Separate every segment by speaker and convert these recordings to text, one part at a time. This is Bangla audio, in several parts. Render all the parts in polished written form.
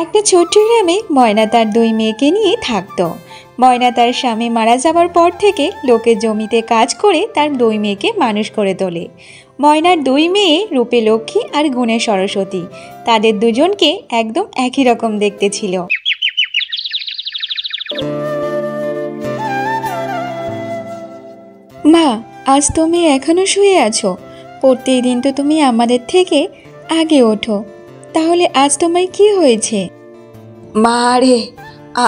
Speaker 1: একটা ছোট্ট গ্রামে ময়না তার দুই মেয়েকে নিয়ে থাকতো। ময়না তার স্বামী মারা যাবার পর থেকে লোকের জমিতে কাজ করে তার দুই মেয়েকে মানুষ করে তোলে। ময়নার দুই মেয়ে রূপে লক্ষ্মী আর গুণে সরস্বতী। তাদের দুজনকে একদম একই রকম দেখতে ছিল। মা, আজ তুমি এখনো শুয়ে আছো? প্রত্যেক দিন তো তুমি আমাদের থেকে আগে ওঠো, তাহলে আজ তোমার কি হয়েছে?
Speaker 2: মা রে,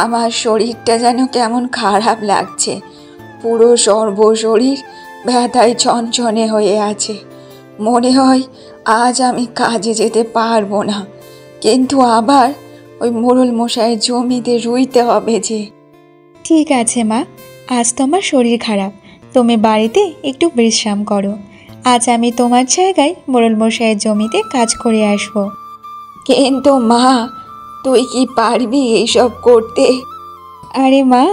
Speaker 2: আমার শরীরটা যেন কেমন খারাপ লাগছে। পুরো সর্বশরীর ব্যথায় ছনছনে হয়ে আছে। মনে হয় আজ আমি কাজে যেতে পারবো না, কিন্তু আবার ওই মোড়ল মশাইয়ের জমিতে রুইতে হবে যে।
Speaker 1: ঠিক আছে মা, আজ তোমার শরীর খারাপ, তুমি বাড়িতে একটু বিশ্রাম করো। আজ আমি তোমার জায়গায় মোড়ল মশাইয়ের জমিতে কাজ করে আসবো।
Speaker 2: কিন্তু মা, তুই কি পারবি এইসব করতে?
Speaker 1: আরে মা,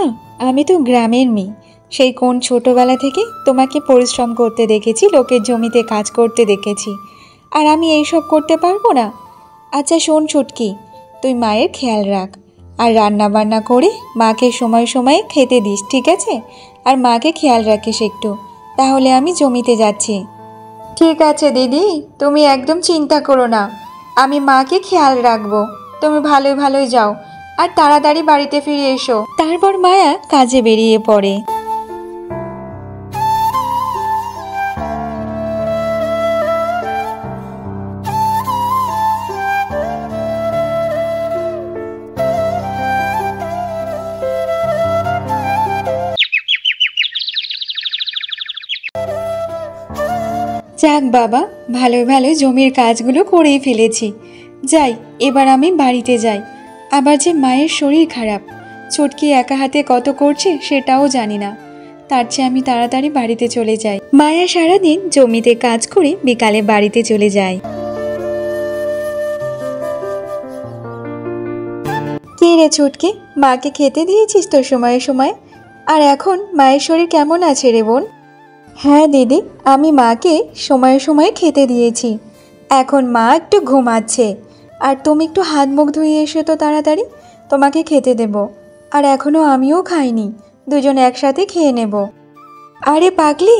Speaker 1: আমি তো গ্রামের মেয়ে। সেই কোন ছোটবেলা থেকে তোমাকে পরিশ্রম করতে দেখেছি, লোকের জমিতে কাজ করতে দেখেছি, আর আমি এইসব করতে পারবো না? আচ্ছা শোন ছুটকি, তুই মায়ের খেয়াল রাখ, আর রান্না বান্না করে মাকে সময় সময়ে খেতে দিস, ঠিক আছে? আর মাকে খেয়াল রাখিস একটু। তাহলে আমি জমিতে যাচ্ছি। ঠিক আছে দিদি, তুমি একদম চিন্তা করো না, আমি মাকে খেয়াল রাখবো। তুমি ভালোই ভালোই যাও, আর তাড়াতাড়ি বাড়িতে ফিরে এসো। তারপর মায়া কাজে বেরিয়ে পড়ে। যাক বাবা, ভালোই ভালোই জমির কাজগুলো করেই ফেলেছি। যাই, এবার আমি বাড়িতে যাই। আবার যে মায়ের শরীর খারাপ, ছুটকি একা হাতে কত করছে সেটাও জানি না। তার চেয়ে আমি তাড়াতাড়ি বাড়িতে চলে যাই। মায়া সারাদিন জমিতে কাজ করে বিকালে বাড়িতে চলে যায়। কে রে ছুটকি, মাকে খেতে দিয়েছিস তো সময়ে সময়ে? আর এখন মায়ের শরীর কেমন আছে রে বোন? হ্যাঁ দিদি, আমি মাকে সময়ে সময়ে খেতে দিয়েছি। এখন মা একটু ঘুমাচ্ছে। আর তুমি একটু হাত মুখ ধুয়ে এসো তো তাড়াতাড়ি, তোমাকে খেতে দেব। আর এখনও আমিও খাইনি, দুজন একসাথে খেয়ে নেব। আরে পাগলি,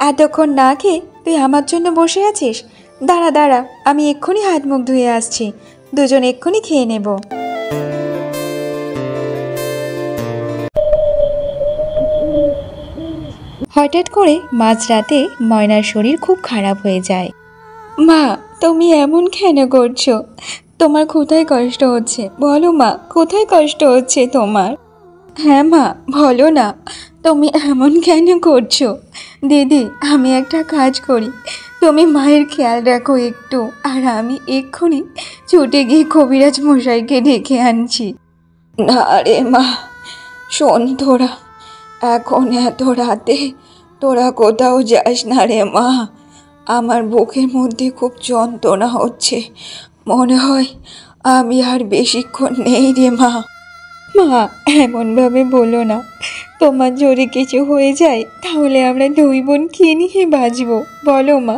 Speaker 1: এতক্ষণ না খেয়ে তুই আমার জন্য বসে আছিস? দাঁড়া দাঁড়া, আমি এক্ষুনি হাত মুখ ধুয়ে আসছি, দুজন এক্ষুনি খেয়ে নেব। হঠাৎ করে মাঝরাতে ময়নার শরীর খুব খারাপ হয়ে যায়। মা, তুমি এমন কেন করছো? তোমার কোথায় কষ্ট হচ্ছে বলো মা, কোথায় কষ্ট হচ্ছে তোমার? হ্যাঁ মা, বলো না, তুমি এমন কেন করছো? দিদি, আমি একটা কাজ করি, তুমি মায়ের খেয়াল রাখো একটু, আর আমি এক্ষুনি ছুটে গিয়ে কবিরাজ মশাইকে ডেকে আনছি।
Speaker 2: না রে মা, শোন, তোরা এখন এত রাতে তোরা কোথাও যাস না রে মা। আমার বুকের মধ্যে খুব যন্ত্রণা হচ্ছে, মনে হয় আমি আর বেশিক্ষণ নেই রে মা।
Speaker 1: মা, এমনভাবে বলো না, তোমার যদি কিছু হয়ে যায় তাহলে আমরা দুই বোন কি নিয়ে বাঁচবো বলো মা?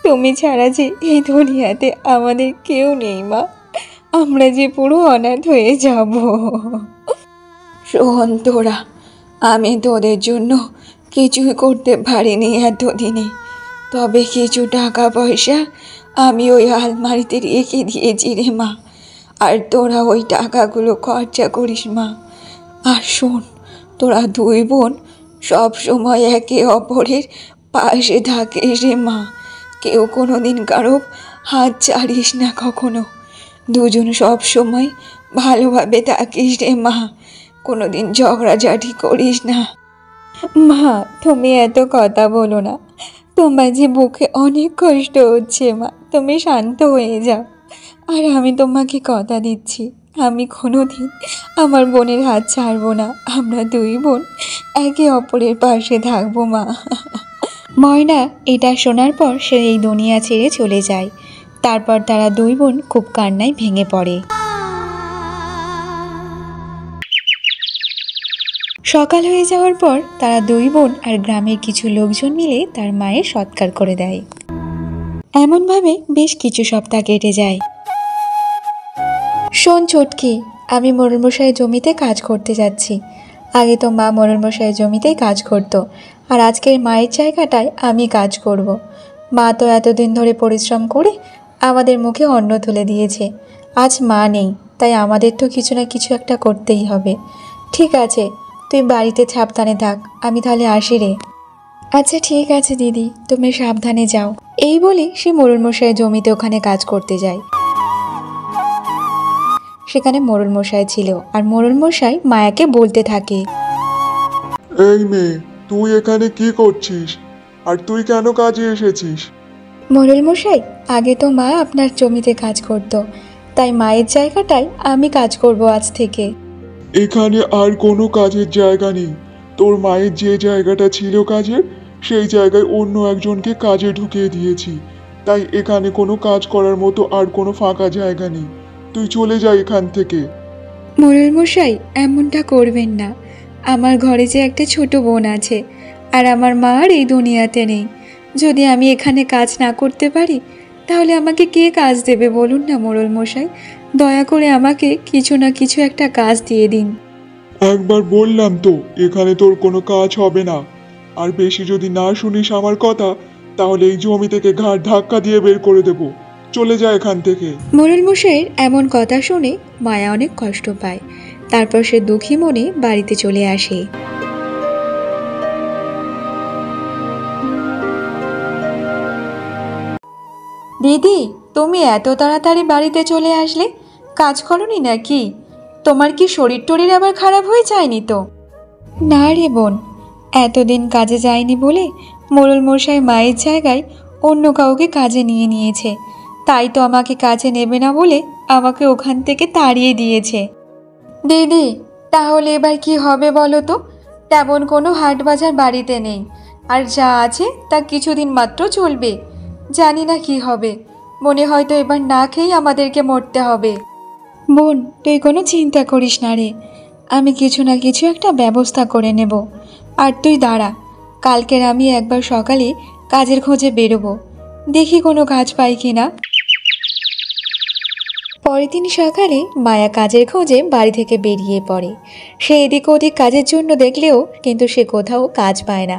Speaker 1: তুমি ছাড়া যে এই দুনিয়াতে আমাদের কেউ নেই মা, আমরা যে পুরো অনাথ হয়ে যাব।
Speaker 2: শোন তোরা, আমি তোদের জন্য কিছুই করতে পারিনি এতদিনে, তবে কিছু টাকা পয়সা আমি ওই আলমারিতে রেখে দিয়েছি রে মা, আর তোরা ওই টাকাগুলো খরচা করিস মা। আর শোন, তোরা দুই বোন সব সময় একে অপরের পাশে থাকিস রে মা, কেউ কোনো দিন কারো হাত ছাড়িস না কখনো, দুজন সব সময় ভালোভাবে থাকিস রে মা, কোনোদিন ঝগড়াঝাটি করিস না।
Speaker 1: মা, তুমি এত কথা বলো না, তোমার যে বুকে অনেক কষ্ট হচ্ছে মা, তুমি শান্ত হয়ে যাও। আর আমি তোমাকে কথা দিচ্ছি, আমি কোনোদিন আমার বোনের হাত ছাড়বো না, আমরা দুই বোন একে অপরের পাশে থাকবো মা। ময়না এটা শোনার পর সে এই দুনিয়া ছেড়ে চলে যায়। তারপর তারা দুই বোন খুব কান্নায় ভেঙে পড়ে। সকাল হয়ে যাওয়ার পর তারা দুই বোন আর গ্রামের কিছু লোকজন মিলে তার মায়ের সৎকার করে দেয়। এমনভাবে বেশ কিছু সপ্তাহ কেটে যায়। শোন চটকি, আমি মোড়লমশাইয়ের জমিতে কাজ করতে যাচ্ছি। আগে তো মা মোড়লমশাইয়ের জমিতেই কাজ করতো, আর আজকের মায়ের জায়গাটায় আমি কাজ করব। মা তো এতদিন ধরে পরিশ্রম করে আমাদের মুখে অন্ন তুলে দিয়েছে। আজ মা নেই, তাই আমাদের তো কিছু না কিছু একটা করতেই হবে। ঠিক আছে, তুই বাড়িতে সাবধানে থাক, আমি তাহলে আসি রে। আচ্ছা ঠিক আছে দিদি, তুমি সাবধানে যাও। এই বলে সে মোড়লমশাইয়ের জমিতে ওখানে কাজ করতে যায়। সেখানে মোড়লমশাই ছিল, আর মোড়লমশাই মায়াকে বলতে থাকে,
Speaker 3: এই মেয়ে, তুই এখানে কি করছিস? আর তুই কেন কাজে এসেছিস?
Speaker 1: মোড়লমশাই, আগে তো মা আপনার জমিতে কাজ করত, তাই মায়ের জায়গাটায় আমি কাজ করব আজ থেকে।
Speaker 3: এখানে আর কোনো কাজের জায়গা নেই। তোর মায়ের যে জায়গাটা ছিল কাজের, সেই জায়গায় অন্য একজনকে কাজে ঢুকিয়ে দিয়েছি। তাই এখানে কোনো কাজ করার মতো আর কোনো ফাঁকা জায়গা নেই। তুই চলে যা এখান থেকে।
Speaker 1: মোড়লমশাই, এমনটা করবেন না। আমার ঘরে যে একটা ছোট বোন আছে, আর আমার মা আর এই দুনিয়াতে নেই। যদি আমি এখানে কাজ না করতে পারি, তাহলে আমাকে কে কাজ দেবে বলুন না মোড়লমশাই। দয়া করে আমাকে কিছু না কিছু একটা কাজ দিয়ে দিন।
Speaker 3: একবার বললাম তো, এখানে তোর কোনো কাজ হবে না। আর বেশি যদি না শুনিস আমার কথা, তাহলে এই জমি থেকে ঘাড় ধাক্কা দিয়ে বের করে দেব। চলে যা এখান থেকে।
Speaker 1: মোড়লমশাইয়ের এমন কথা শুনে মায়া অনেক কষ্ট পায়। তারপর সে দুঃখী মনে বাড়িতে চলে আসে। দিদি, তুমি এত তাড়াতাড়ি বাড়িতে চলে আসলে? কাজ করনি নাকি? তোমার কি শরীর টরীর আবার খারাপ হয়ে যায়নি তো? না রে বোন, এতদিন কাজে যায়নি বলে মোড়লমশাই মায়ের জায়গায় অন্য কাউকে কাজে নিয়ে নিয়েছে। তাই তো আমাকে কাজে নেবে না বলে আমাকে ওখান থেকে তাড়িয়ে দিয়েছে। দিদি, তাহলে এবার কি হবে বলো তো? তেমন কোনো হাট বাজার বাড়িতে নেই, আর যা আছে তা কিছুদিন মাত্র চলবে। জানি না কি হবে, মনে হয়তো এবার না খেয়েই আমাদেরকে মরতে হবে। বোন, তুই কোনো চিন্তা করিস না রে, আমি কিছু না কিছু একটা ব্যবস্থা করে নেব। আর তুই দাঁড়া, কালকের আমি একবার সকালে কাজের খোঁজে বেরোবো, দেখি কোনো কাজ পাই কি না। পরের দিন সকালে মায়া কাজের খোঁজে বাড়ি থেকে বেরিয়ে পড়ে। সে এদিক ওদিক কাজের জন্য দেখলেও কিন্তু সে কোথাও কাজ পায় না,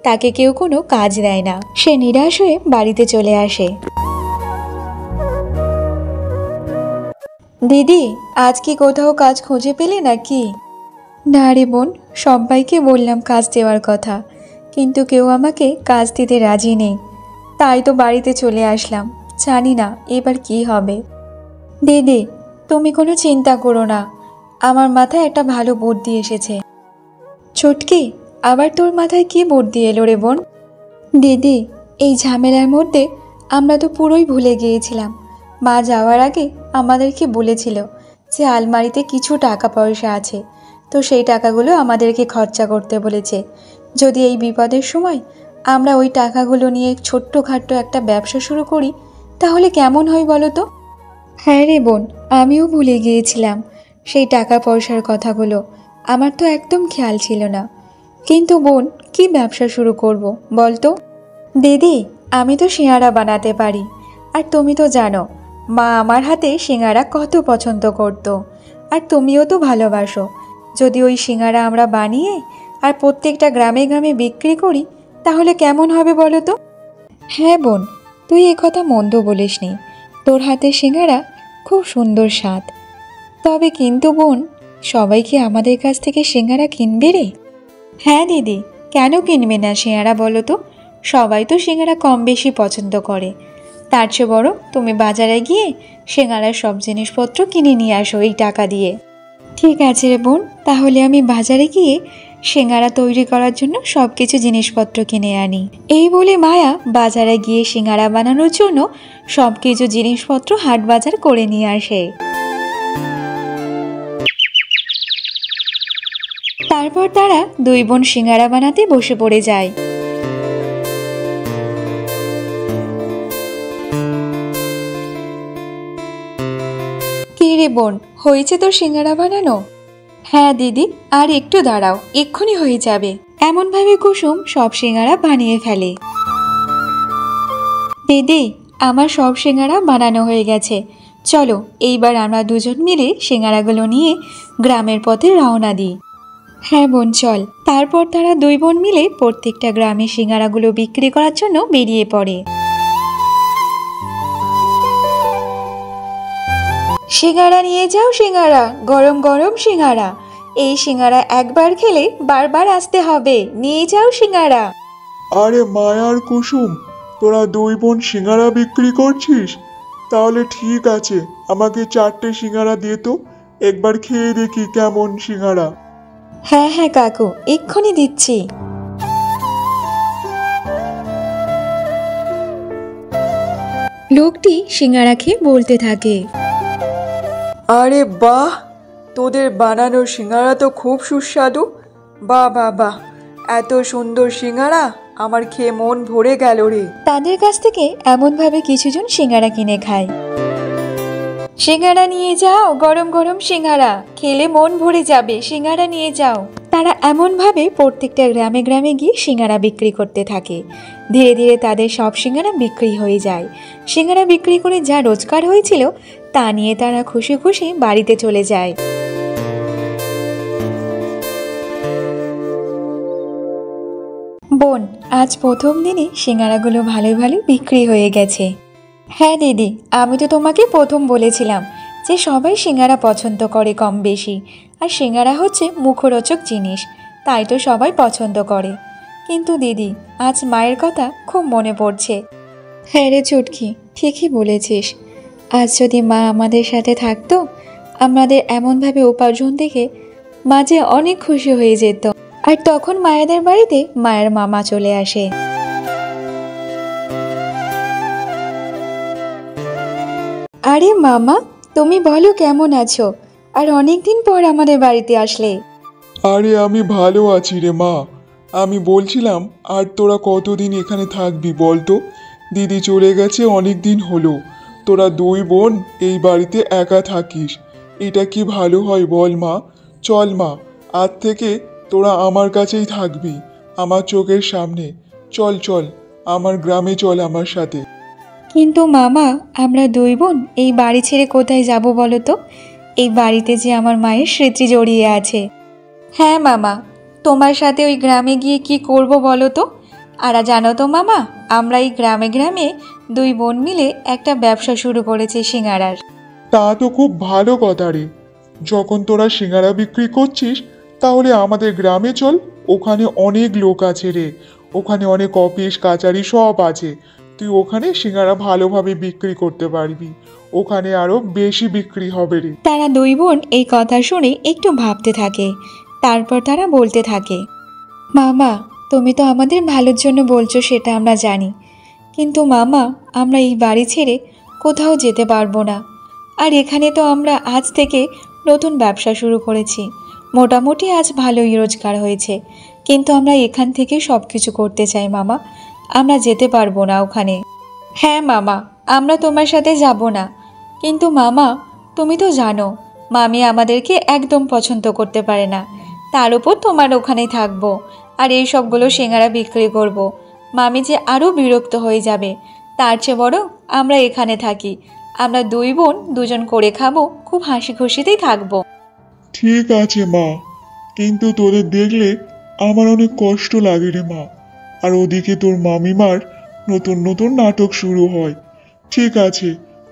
Speaker 1: তাকে কেউ কোনো কাজ দেয় না। সে নিরাশ হয়ে বাড়িতে চলে আসে। দিদি, আজ কি কোথাও কাজ খুঁজে পেলে নাকি? না রে বোন, সবাইকে বললাম কাজ দেওয়ার কথা, কিন্তু কেউ আমাকে কাজ দিতে রাজি নেই। তাই তো বাড়িতে চলে আসলাম, জানি না এবার কি হবে। দিদি, তুমি কোনো চিন্তা করো না, আমার মাথায় একটা ভালো বুদ্ধি এসেছে। চটকি, আবার তোর মাথায় কি বুদ্ধি এলো রে বোন? দিদি, এই ঝামেলার মধ্যে আমরা তো পুরোই ভুলে গিয়েছিলাম। মা যাওয়ার আগে আমাদেরকে বলেছিল যে আলমারিতে কিছু টাকা পয়সা আছে, তো সেই টাকাগুলো আমাদেরকে খরচা করতে বলেছে। যদি এই বিপদের সময় আমরা ওই টাকাগুলো নিয়ে ছোট্টখাট্ট একটা ব্যবসা শুরু করি, তাহলে কেমন হয় বলো তো? হ্যাঁ রে বোন, আমিও ভুলে গিয়েছিলাম সেই টাকা পয়সার কথাগুলো, আমার তো একদম খেয়াল ছিল না। কিন্তু বোন, কি ব্যবসা শুরু করব বলতো? দিদি, আমি তো সিঙাড়া বানাতে পারি, আর তুমি তো জানো মা আমার হাতে সিঙাড়া কত পছন্দ করতো, আর তুমিও তো ভালোবাসো। যদি ওই সিঙাড়া আমরা বানিয়ে আর প্রত্যেকটা গ্রামে গ্রামে বিক্রি করি, তাহলে কেমন হবে বলো তো? হ্যাঁ বোন, তুই একথা মন্দ বলিসনি, তোর হাতে সিঙাড়া খুব সুন্দর স্বাদ। তবে কিন্তু বোন, সবাই কি আমাদের কাছ থেকে সিঙাড়া কিনবে রে? হ্যাঁ দিদি, কেন কিনবে না সিঙাড়া বলো তো? সবাই তো সিঙাড়া কম বেশি পছন্দ করে। তার চেয়ে বড় তুমি বাজারে গিয়ে সিঙাড়ার সব জিনিসপত্র কিনে নিয়ে আসো এই টাকা দিয়ে। ঠিক আছে রে বোন, তাহলে আমি বাজারে গিয়ে সিঙাড়া তৈরি করার জন্য সব কিছু জিনিসপত্র কিনে আনি। এই বলে মায়া বাজারে গিয়ে সিঙাড়া বানানোর জন্য সব কিছু জিনিসপত্র হাট বাজার করে নিয়ে আসে। তারপর তারা দুই বোন সিঙাড়া বানাতে বসে পড়ে যায়। কি রে বোন, হয়েছে তোর সিঙাড়া বানানো? হ্যাঁ দিদি, আর একটু দাঁড়াও, এক্ষুনি হয়ে যাবে। এমনভাবে কুসুম সব সিঙাড়া বানিয়ে ফেলে। দিদি, আমার সব সিঙাড়া বানানো হয়ে গেছে, চলো এইবার আমরা দুজন মিলে সিঙ্গারাগুলো নিয়ে গ্রামের পথে রওনা দিই। হ্যাঁ বোন চল। তারপর তারা দুই বোন মিলে প্রত্যেকটা গ্রামে সিঙ্গারাগুলো বিক্রি করার জন্য বেরিয়ে পড়ে। সিঙ্গারা নিয়ে যাও, সিঙ্গারা, গরম গরম সিঙ্গারা। এই সিঙ্গারা একবার খেলে বারবার আসতে হবে। নিয়ে যাও সিঙ্গারা।
Speaker 3: আরে মায়ার কুসুম, তোরা দুই বোন সিঙ্গারা বিক্রি করছিস? তাহলে ঠিক আছে, আমাকে 4টে সিঙ্গারা দিয়ে তো, একবার খেয়ে দেখি কেমন সিঙ্গারা।
Speaker 1: হ্যাঁ হ্যাঁ কাকু, এক্ষুনি দিচ্ছি। লোকটি সিঙ্গারা খেয়ে বলতে থাকে,
Speaker 2: আরে বাহ, তোদের বানানো সিঙ্গারা তো খুব সুস্বাদু। বাহ বাহ বাহ, এত সুন্দর সিঙ্গারা, আমার খেয়ে মন ভরে গেল রে।
Speaker 1: তাদের কাছ থেকে এমনভাবে কিছুজন সিঙ্গারা কিনে খায়। সিঙ্গারা নিয়ে যাও, গরম গরম সিঙ্গারা, খেলে মন ভরে যাবে, সিঙ্গারা নিয়ে যাও। তারা এমনভাবে প্রত্যেকটা গ্রামে গ্রামে গিয়ে সিঙ্গারা বিক্রি করতে থাকে। ধীরে ধীরে তাদের সব সিঙ্গারা বিক্রি হয়ে যায়। সিঙ্গারা বিক্রি করে যা রোজগার হয়েছিল তা নিয়ে তারা খুশি খুশি বাড়িতে চলে যায়। বোন, আজ প্রথম দিনে সিঙ্গারাগুলো ভালোই ভালো বিক্রি হয়ে গেছে। হ্যাঁ দিদি, আমি তো তোমাকে প্রথম বলেছিলাম যে সবাই সিঙ্গারা পছন্দ করে কম বেশি, আর সিঙ্গারা হচ্ছে মুখরোচক জিনিস, তাই তো সবাই পছন্দ করে। কিন্তু দিদি, আজ মায়ের কথা খুব মনে পড়ছে। হ্যাঁ রে চুটকি, ঠিকই বলেছিস। আজ যদি মা আমাদের সাথে থাকতো, আমাদের এমনভাবে উপার্জন দেখে মা যে অনেক খুশি হয়ে যেত। আর তখন মায়েদের বাড়িতে মায়ের মামা চলে আসে। আরে মামা, তুমি বলো কেমন আছো? আর অনেকদিন পর আমাদের বাড়িতে আসলে।
Speaker 3: আরে আমি ভালো আছি রে মা। আমি বলছিলাম, আর তোরা কতদিন এখানে থাকবি বল তো? দিদি চলে গেছে অনেক দিন হলো, তোরা দুই বোন এই বাড়িতে একা থাকিস, এটা কি ভালো হয় বল মা? চল মা, আজ থেকে তোরা আমার কাছেই থাকবি, আমার চোখের সামনে। চল চল, আমার গ্রামে চল আমার সাথে।
Speaker 1: কিন্তু মামা, আমরা দুই বোন এই বাড়ি ছেড়ে কোথায় যাব বলো তো? এই বাড়িতে যে আমার মায়ের স্মৃতি জড়িয়ে আছে। হ্যাঁ মামা, তোমার সাথে ওই গ্রামে গিয়ে কি করব বলো তো? আর জানো তো মামা, আমরা এই গ্রামে গ্রামে দুই বোন মিলে একটা ব্যবসা শুরু করেছি সিঙ্গারার।
Speaker 3: তা তো খুব ভালো কথা রে। যখন তোরা সিঙ্গারা বিক্রি করছিস, তাহলে আমাদের গ্রামে চল, ওখানে অনেক লোক আছে রে, ওখানে অনেক অফিস কাচারি সব আছে। তুই ওখানে সিঙ্গারা ভালোভাবে বিক্রি করতে পারবি, ওখানে আরো বেশি বিক্রি হবে রে।
Speaker 1: তারা দুই বোন এই কথা শুনে একটু ভাবতে থাকে। তারপর তারা বলতে থাকে, মামা, তুমি তো আমাদের ভালোর জন্য বলছো, সেটা আমরা জানি। কিন্তু মামা, আমরা এই বাড়ি ছেড়ে কোথাও যেতে পারবো না। আর এখানে তো আমরা আজ থেকে নতুন ব্যবসা শুরু করেছি, মোটামুটি আজ ভালোই রোজগার হয়েছে, কিন্তু আমরা এখান থেকে সব কিছু করতে চাই মামা। আমরা যেতে পারবো না ওখানে। হ্যাঁ মামা, আমরা তোমার সাথে যাব না, কিন্তু মামা তুমি তো জানো মামি আমাদেরকে একদম পছন্দ করতে পারে না। তার উপর তোমার ওখানেই থাকবো আর এই সবগুলো সিঙ্গারা বিক্রি করব। মামি যে আরও বিরক্ত হয়ে যাবে। তার চেয়ে বড় আমরা এখানে থাকি, আমরা দুই বোন দুজন করে খাবো, খুব হাসি খুশিতেই থাকবো।
Speaker 3: ঠিক আছে মা, কিন্তু তোদের দেখলে আমার অনেক কষ্ট লাগে রে মা। আর ওদিকে তোর মামিমার নতুন নতুন নাটক শুরু হয়। ঠিক আছে,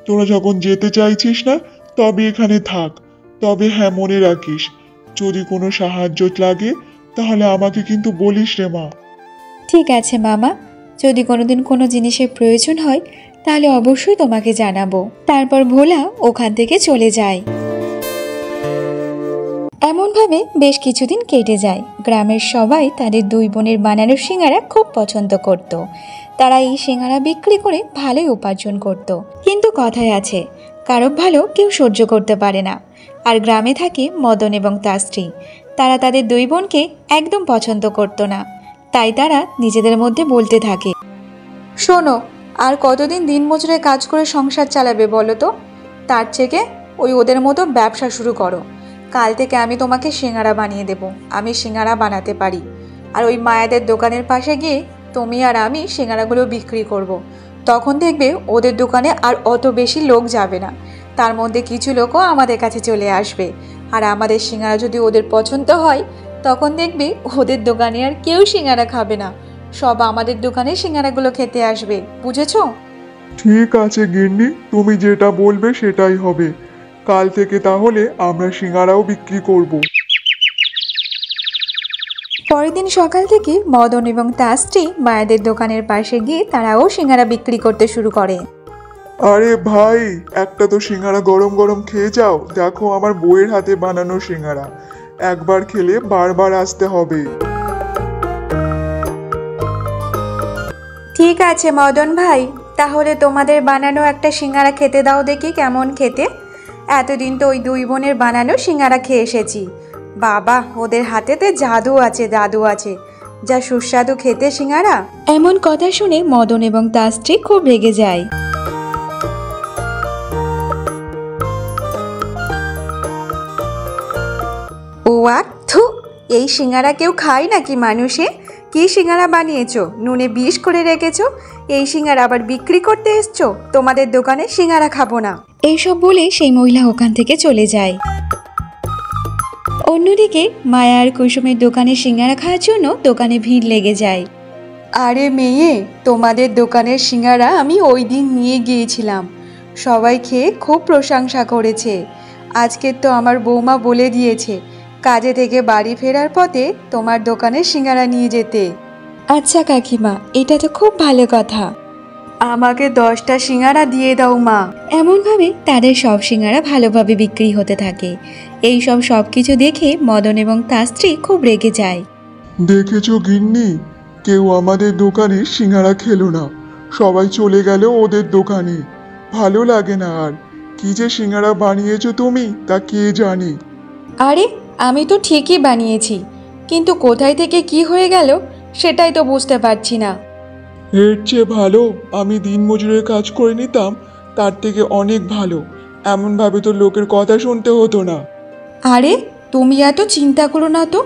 Speaker 3: তোরা যখন যেতে চাইছিস না, তবে এখানে থাক। তবে হ্যাঁ, মনে রাখিস, যদি কোনো সাহায্য লাগে তাহলে আমাকে কিন্তু বলিস রে মা।
Speaker 1: ঠিক আছে মামা, যদি কোনোদিন কোনো জিনিসের প্রয়োজন হয় তাহলে অবশ্যই তোমাকে জানাবো। তারপর ভোলা ওখান থেকে চলে যায়। এমনভাবে বেশ কিছুদিন কেটে যায়। গ্রামের সবাই তাদের দুই বোনের বানানো সিঙ্গারা খুব পছন্দ করত। তারা এই সিঙ্গারা বিক্রি করে ভালোই উপার্জন করত। কিন্তু কথায় আছে, কারো ভালো কেউ সহ্য করতে পারে না। আর গ্রামে থাকে মদন এবং তার স্ত্রী। তারা তাদের দুই বোনকে একদম পছন্দ করতো না। তাই তারা নিজেদের মধ্যে বলতে থাকে, শোনো, আর কতদিন দিন মজুরে কাজ করে সংসার চালাবে বলো তো? তার থেকে ওই ওদের মতো ব্যবসা শুরু করো। কাল থেকে আমি তোমাকে সিঙ্গারা বানিয়ে দেব। আমি সিঙ্গারা বানাতে পারি। আর ওই মায়াদের দোকানের পাশে গিয়ে তুমি আর আমি সিঙ্গারাগুলো বিক্রি করব। তখন দেখবে ওদের দোকানে আর অত বেশি লোক যাবে না। তার মধ্যে কিছু লোকও আমাদের কাছে চলে আসবে। আর আমাদের সিঙ্গারা যদি ওদের পছন্দ হয়, তখন দেখবে ওদের দোকানে আর কেউ সিঙ্গারা খাবে না, সব আমাদের দোকানে সিঙ্গারাগুলো খেতে আসবে। বুঝেছো?
Speaker 3: ঠিক আছে গিন্নি, তুমি যেটা বলবে সেটাই হবে। কাল থেকে তাহলে আমরা সিঙ্গারাও বিক্রি করব।
Speaker 1: পরের দিন সকাল থেকে মদন এবং তার স্ত্রী মায়েদের দোকানের পাশে গিয়ে তারাও সিঙ্গারা বিক্রি করতে শুরু করে।
Speaker 3: আরে ভাই, একটা তো সিঙ্গারা গরম গরম খেয়ে যাও। দেখো আমার বউয়ের হাতে বানানো সিঙ্গারা, একবার খেলে বারবার আসতে হবে।
Speaker 1: ঠিক আছে মদন ভাই, তাহলে তোমাদের বানানো একটা সিঙ্গারা খেতে দাও দেখি কেমন খেতে। এতদিন তো ওই দুই বোনের বানানো সিঙ্গারা খেয়ে এসেছি। বাবা, ওদের হাতেতে জাদু আছে, জাদু আছে, যা সুস্বাদু খেতে সিঙ্গারা। এমন কথা শুনে মদন এবং তার স্ত্রী খুব রেগে যায়। ওয়াক থু, এই সিঙ্গারা কেউ খায় নাকি মানুষে? কি সিঙ্গারা বানিয়েছো, নুনে বিষ করে রেখেছো? এই সিঙ্গারা আবার বিক্রি করতে এসছো? তোমাদের দোকানে সিঙ্গারা খাবো না। এইসব বলে সেই মহিলা ওখান থেকে চলে যায়। অন্যদিকে মায়া আর কুসুমের দোকানে সিঙ্গারা খাওয়ার জন্য দোকানে ভিড় লেগে যায়। আরে মেয়ে, তোমাদের দোকানের সিঙ্গারা আমি ওই দিন নিয়ে গিয়েছিলাম, সবাই খেয়ে খুব প্রশংসা করেছে। আজকে তো আমার বৌমা বলে দিয়েছে কাজে থেকে বাড়ি ফেরার পথে তোমার দোকানে সিঙ্গারা নিয়ে যেতে। আচ্ছা কাকিমা, এটা তো খুব ভালো কথা। আমাকে 10টা সিঙ্গারা দিয়ে দাও মা। এমনভাবে তাদের সব সিঙ্গারা ভালোভাবে বিক্রি হতে থাকে। এই সব কিছু দেখে মদন এবং তার স্ত্রী খুব রেগে যায়।
Speaker 3: দেখেছো গিন্নি, কেউ আমাদের দোকানে সিঙ্গারা খেলো না, সবাই চলে গেল ওদের দোকানে। ভালো লাগে না আর। কি যে সিঙ্গারা বানিয়েছো তুমি, তা কে জানে।
Speaker 1: আরে, আমি তো ঠিকই বানিয়েছি, কিন্তু কোথায় থেকে কি হয়ে গেল সেটাই তো বুঝতে পারছি না।
Speaker 3: এর চেয়ে ভালো আমি দিনমজুরের কাজ করে নিতাম, তার থেকে অনেক ভালো। এমনভাবে তো লোকের কথা শুনতে হতো না।
Speaker 1: আরে, তুমি এত চিন্তা করো না তো,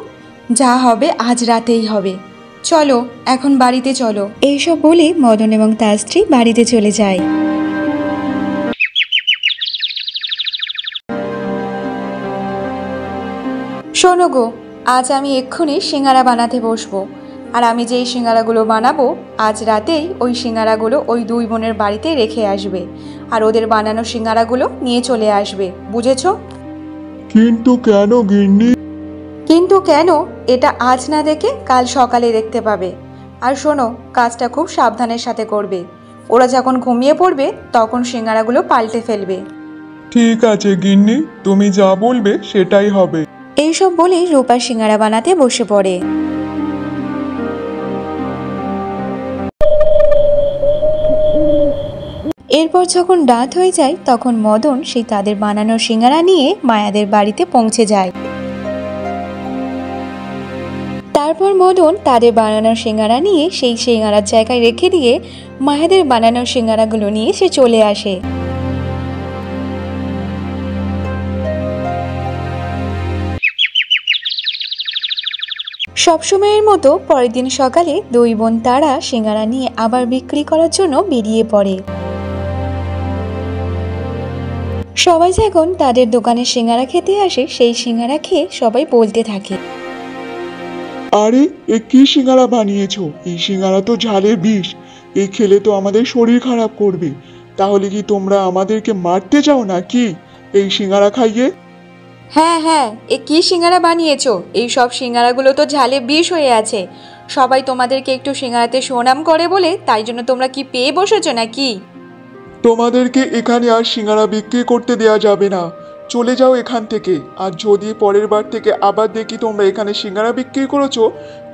Speaker 1: যা হবে আজ রাতেই হবে। চলো এখন বাড়িতে চলো। এইসব বলে মদন এবং তার স্ত্রী বাড়িতে চলে যায়। শোনো গো, আজ আমি এক্ষুনি সিঙ্গারা বানাতে বসবো। আর আমি যেই সিঙ্গারাগুলো বানাবো, আজ রাতেই ওই সিঙ্গারাগুলো ওই দুই বোনের বাড়িতে রেখে আসবে, আর ওদের বানানো সিঙ্গারাগুলো নিয়ে চলে আসবে। বুঝেছো?
Speaker 3: কিন্তু কেন গিন্নি?
Speaker 1: কিন্তু কেন, এটা আজ না দেখে কাল সকালে দেখতে পাবে। আর শোনো, কাজটা খুব সাবধানের সাথে করবে। ওরা যখন ঘুমিয়ে পড়বে তখন সিঙ্গারাগুলো পাল্টে ফেলবে।
Speaker 3: ঠিক আছে গিন্নি, তুমি যা বলবে সেটাই হবে।
Speaker 1: এইসব বলে রূপা সিঙ্গারা বানাতে বসে পড়ে। এরপর যখন রাত হয়ে যায় তখন মদন সেই তাদের বানানো সিঙ্গারা নিয়ে মায়াদের বাড়িতে পৌঁছে যায়। তারপর মদন তাদের বানানো সিঙ্গারা নিয়ে সেই সিঙ্গারার জায়গায় রেখে দিয়ে মায়াদের বানানো সিঙ্গারাগুলো নিয়ে সে চলে আসে। সবসময়ের মতো পরের দিন সকালে দুই বোন তারা সিঙ্গারা নিয়ে আবার বিক্রি করার জন্য বেরিয়ে পড়ে। সবাই যখন তাদের দোকানে সিঙ্গারা খেতে আসে, সেই সিঙ্গারা খেয়ে সবাই বলতে থাকে,
Speaker 3: আরে এ কি সিঙ্গারা বানিয়েছো? এই সিঙ্গারা তো ঝালের বিষ, এই খেলে তো আমাদের শরীর খারাপ করবে। তাহলে কি তোমরা আমাদেরকে মারতে চাও নাকি এই সিঙ্গারা খাইয়ে?
Speaker 1: হ্যাঁ হ্যাঁ, এ কি সিঙ্গারা বানিয়েছো? এই সব সিঙ্গারাগুলো তো ঝালে বিষ হয়ে আছে। সবাই তোমাদেরকে একটু সিঙ্গারাতে সুনাম করে বলে তাই জন্য তোমরা কি পেয়ে বসেছো নাকি?
Speaker 3: তোমাদেরকে এখানে আর সিঙ্গারা বিক্রি করতে দেয়া যাবে না, চলে যাও এখান থেকে। আর যদি পরের বার থেকে আবার দেখি তোমরা এখানে সিঙ্গারা বিক্রি করেছো,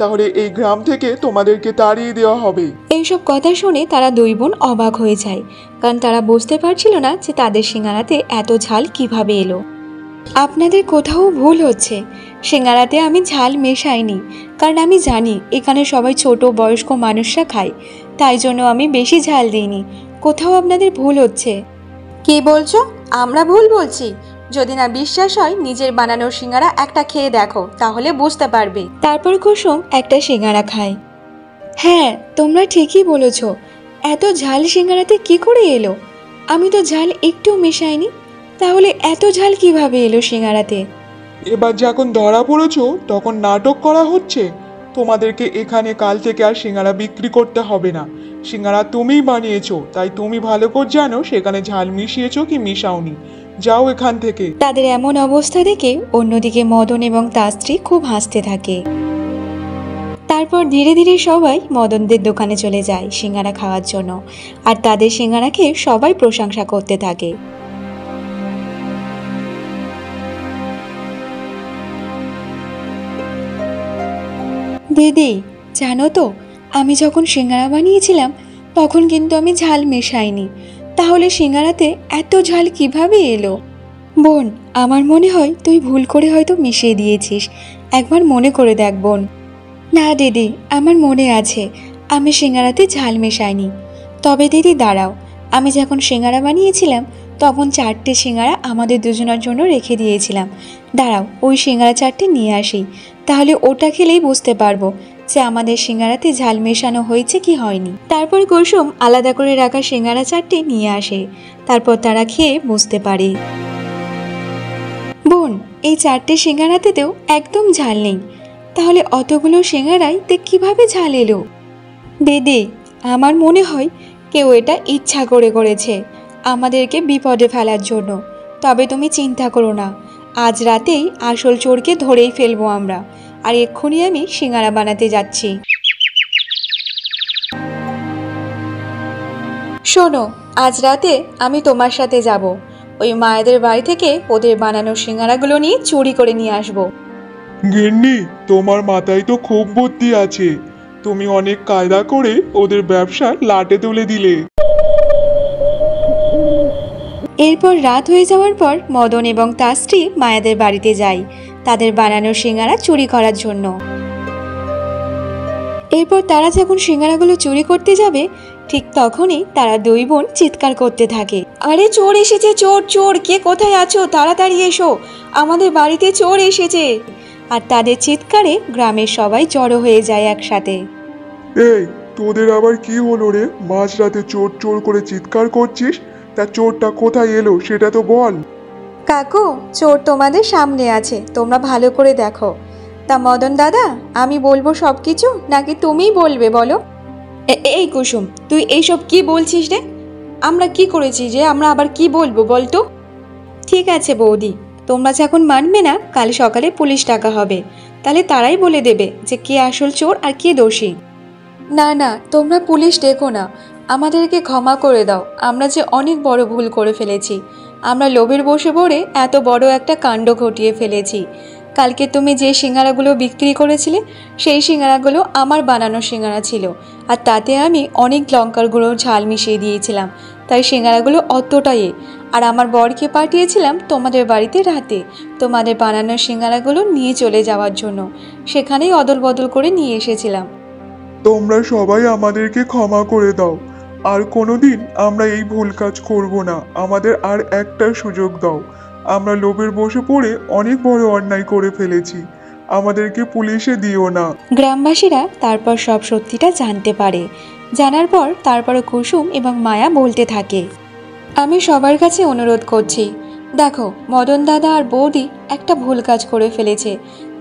Speaker 3: তাহলে এই গ্রাম থেকে তোমাদেরকে তাড়িয়ে দেওয়া হবে।
Speaker 1: এইসব কথা শুনে তারা দুই বোন অবাক হয়ে যায়, কারণ তারা বুঝতে পারছিল না যে তাদের সিঙ্গারাতে এত ঝাল কিভাবে এলো। আপনাদের কোথাও ভুল হচ্ছে, সিঙ্গারাতে আমি ঝাল মেশাইনি, কারণ আমি জানি এখানে সবাই ছোট বয়স্ক মানুষরা খায়, তাই জন্য আমি বেশি ঝাল দিইনি। কোথাও আপনাদের ভুল হচ্ছে। কি বলছো? আমরা ভুল বলছি? যদি না বিশ্বাস হয় নিজের বানানো সিঙ্গারা একটা খেয়ে দেখো, তাহলে বুঝতে পারবে। তারপর কুসুম একটা সিঙ্গারা খায়। হ্যাঁ, তোমরা ঠিকই বলেছ, এত ঝাল সিঙ্গারাতে কি করে এলো? আমি তো ঝাল একটু মেশাইনি। তাহলে এত ঝাল কিভাবে এলো সিঙ্গারাতে?
Speaker 3: এবার যখন ধরা পড়েছো তখন নাটক করা হচ্ছে। তোমাদেরকে এখানে কাল থেকে আর সিঙ্গারা বিক্রি করতে হবে না। সিঙ্গারা তুমিই বানিয়েছো, তাই তুমি ভালো করে জানো সেখানে ঝাল মিশিয়েছো কি মিশাওনি। যাও এখান থেকে।
Speaker 1: তাদের এমন অবস্থা দেখে অন্যদিকে মদন এবং তার স্ত্রী খুব হাসতে থাকে। তারপর ধীরে ধীরে সবাই মদনদের দোকানে চলে যায় সিঙ্গারা খাওয়ার জন্য, আর তাদের সিঙ্গারা খেয়ে সবাই প্রশংসা করতে থাকে। দিদি, জানো তো, আমি যখন সিঙ্গারা বানিয়েছিলাম তখন কিন্তু আমি ঝাল মেশাইনি। তাহলে সিঙ্গারাতে এত ঝাল কিভাবে এলো? বোন, আমার মনে হয় তুই ভুল করে হয়তো মিশিয়ে দিয়েছিস। একবার মনে করে দেখ বোন। না দিদি, আমার মনে আছে আমি সিঙ্গারাতে ঝাল মেশাইনি। তবে দিদি দাঁড়াও, আমি যখন সিঙ্গারা বানিয়েছিলাম তখন 4টে সিঙ্গারা আমাদের দুজনের জন্য রেখে দিয়েছিলাম। দাঁড়াও, ওই সিঙ্গারা 4টে নিয়ে আসি, তাহলে ওটা খেলেই বুঝতে পারবো যে আমাদের সিঙ্গারাতে ঝাল মেশানো হয়েছে কি হয়নি। তারপর কুসুম আলাদা করে রাখা সিঙ্গারা 4টে নিয়ে আসে। তারপর তারা খেয়ে বুঝতে পারে। বোন, এই 4টে সিঙ্গারাতেও একদম ঝাল নেই। তাহলে অতগুলো সিঙ্গারাইতে কিভাবে ঝাল এলো? দিদি, আমার মনে হয় কেউ এটা ইচ্ছা করে করেছে আমাদেরকে বিপদে ফেলার জন্য। তবে তুমি চিন্তা করো না, আজ রাতেই আসল চোরকে ধরেই ফেলবো আমরা। আর এক্ষুনি আমি সিঙ্গারা বানাতে যাচ্ছি। শোনো, আজ রাতে আমি তোমার সাথে যাব। ওই মায়েদের বাড়ি থেকে ওদের বানানো সিঙ্গারাগুলো নিয়ে চুরি করে নিয়ে আসবো।
Speaker 3: গিন্নি, তোমার মাথায় তো খুব বুদ্ধি আছে। তুমি অনেক কায়দা করে ওদের ব্যবসা লাটে তুলে দিলে।
Speaker 1: এরপর রাত হয়ে যাওয়ার পর মদন এবং তার স্ত্রী মায়াদের বাড়িতে যায় তাদের বানানো সিঙ্গারা চুরি করার জন্য। এরপর তারা যখন সিঙ্গারাগুলো চুরি করতে যাবে ঠিক তখনই তারা দুই বোন চিৎকার করতে থাকে, আরে চোর এসেছে, চোর চোর, কে কোথায় আছো, তাড়াতাড়ি এসো, আমাদের বাড়িতে চোর এসেছে। আর তাদের চিৎকারে গ্রামের সবাই জড়ো হয়ে যায় একসাথে।
Speaker 3: এই, তোদের আবার কি হলো রে? মাঝরাতে চোর চোর করে চিৎকার করছিস? তা চোরটা কোথায় এলো সেটা তো বল।
Speaker 1: কাকু, চোর তোমাদের সামনে আছে, তোমরা ভালো করে দেখো। তা মদন দাদা, আমি বলবো সব কিছু নাকি তুমিই বলবে বলো? এই কুসুম, তুই এইসব কি বলছিস রে? আমরা কি করেছি যে আমরা আবার কি বলবো বলতো? ঠিক আছে বৌদি, তোমরা যখন মানবে না, কাল সকালে পুলিশ ডাকা হবে, তাহলে তারাই বলে দেবে যে কে আসল চোর আর কে দোষী। না না, তোমরা পুলিশ ডেকো না, আমাদেরকে ক্ষমা করে দাও। আমরা যে অনেক বড় ভুল করে ফেলেছি। আমরা লোভের বশে পড়ে এত বড় একটা কাণ্ড ঘটিয়ে ফেলেছি। কালকে তুমি যে সিঙ্গারাগুলো বিক্রি করেছিলে সেই সিঙ্গারাগুলো আমার বানানো সিঙ্গারা ছিল, আর তাতে আমি অনেক লঙ্কার গুঁড়ো ঝাল মিশিয়ে দিয়েছিলাম, তাই সিঙ্গারাগুলো অতটাই। আর আমার বরকে পাঠিয়েছিলাম তোমাদের বাড়িতে রাতে তোমাদের বানানো সিঙ্গারাগুলো নিয়ে চলে যাওয়ার জন্য। সেখানেই অদল বদল করে নিয়ে এসেছিলাম।
Speaker 3: তোমরা সবাই আমাদেরকে ক্ষমা করে দাও। আর কোনোদিন আমরা এই ভুল কাজ করব না। আমাদের আর একটা সুযোগ দাও। আমরা লোভের বশে পড়ে অনেক বড় অন্যায় করে ফেলেছি। আমাদেরকে পুলিশে দিও না।
Speaker 1: গ্রামবাসীরা তারপর সব সত্যিটা জানতে পারে। জানার পর তারপরে কুসুম এবং মায়া বলতে থাকে, আমি সবার কাছে অনুরোধ করছি, দেখো মদন দাদা আর বৌদি একটা ভুল কাজ করে ফেলেছে,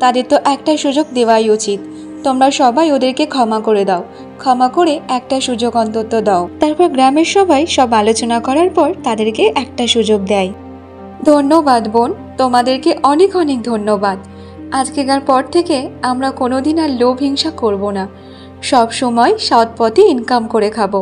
Speaker 1: তাদের তো একটা সুযোগ দেওয়াই উচিত। তোমরা সবাই ওদেরকে ক্ষমা করে দাও, ক্ষমা করে একটা সুযোগ অন্তত দাও। তারপর গ্রামের সবাই সব আলোচনা করার পর তাদেরকে একটা সুযোগ দেয়। ধন্যবাদ বোন, তোমাদেরকে অনেক অনেক ধন্যবাদ। আজকেকার পর থেকে আমরা কোনোদিন আর লোভ হিংসা করব না, সব সময় সৎ পথে ইনকাম করে খাবো।